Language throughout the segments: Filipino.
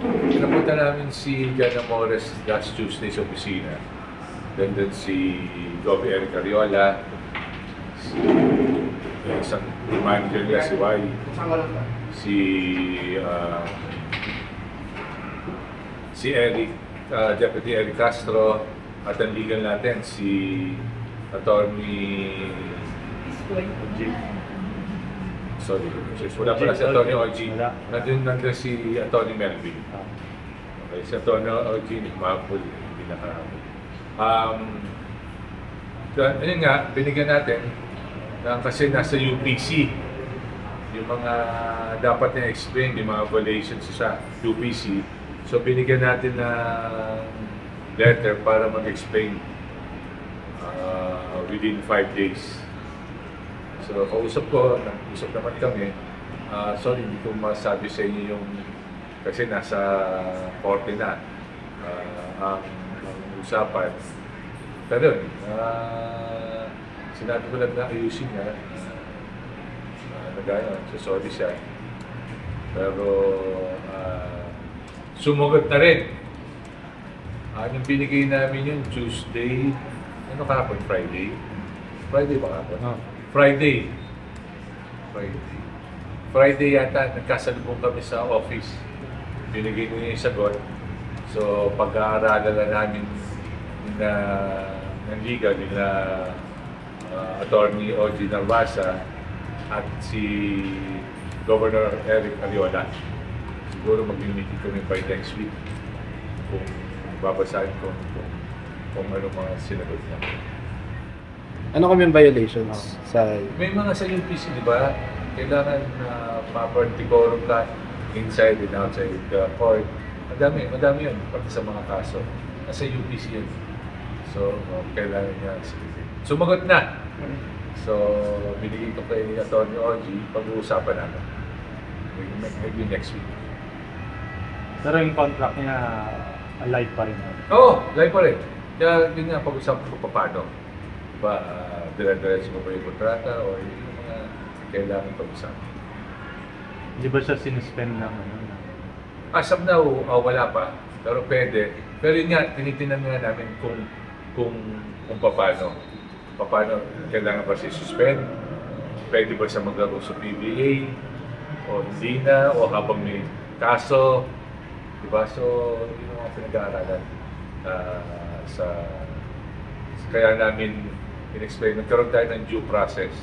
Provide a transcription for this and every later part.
Napunta namin si Jana Mores last Tuesday sa opisina. Then si Gobi Eric Ariola, si isang manager niya si Y, si si Eric, Deputy Eric Castro, at ang legal natin si Attorney sorry, wala pala si Attorney OG. Nandun si Attorney Melvin. Okay, si Attorney OG nagmahapol, hindi nakahabol. Ayun nga, binigyan natin kasi nasa UPC yung mga dapat na explain, yung mga violations sa UPC. So binigyan natin ng letter para mag-explain within 5 days. So kausap naman kami. Sorry, hindi ko masabi sa inyo yung kasi nasa korte na ang usapan. Pero yun, sinabi ko lang na ayusin niya. Sorry siya. Pero sumagot na rin. Yung binigay namin yung Tuesday, ano kahapon? Friday? Friday ba kahapon? No. Friday yata, nagkasalubong kami sa office. Binigay ko yung sagot. So, pag-aaralan na namin ng liga nila Attorney OG Narvasa at si Governor Eric Ariola. Siguro mag-meeting kami by next week kung babasahin ko kung ano mga sinagot niya. Ano kami yung violations sa... May mga sa UPC, di ba? Kailangan ma-particorum ka inside and outside the court. Madami yun, pati sa mga kaso. Nasa UPC yun. So, kailangan niya sumagot na. So, binigay ko kay Atty. OG, pag-uusapan natin. Maybe next week. Pero yung contract niya, alive pa rin. Oo, live pa rin. Kaya yun nga, pag-usapan ko pa paano. Diba, dire-diretso mo ba yung kontrata o yung mga kailangan pag-usapan. Hindi ba siya sinuspend ng ano? As of now, wala pa. Pero pwede. Pero yun nga, tinitingnan nga namin kung paano. Paano kailangan ba siya suspend? Pwede ba siya maglaro sa PBA? O hindi na? O habang may kaso? Diba? So, yun yung mga pinag-aaralan kaya namin in-explain. Nagkaroon tayo ng due process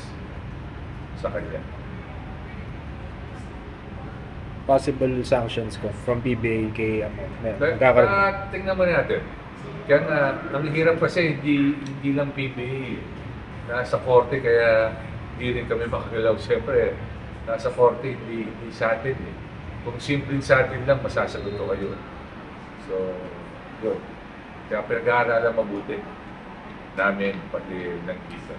sa kanya. Possible sanctions ko from PBA kay magkakaroon. Tingnan mo natin. Kaya nga, ang hirap kasi hindi lang PBA. Nasa korte kaya hindi rin kami makagalaw. Siyempre, nasa korte hindi sa atin eh. Kung simpleng sa atin lang, masasagot ko kayo. So, yun. Kaya pinag-aaralan mabuti namin pati ng kita.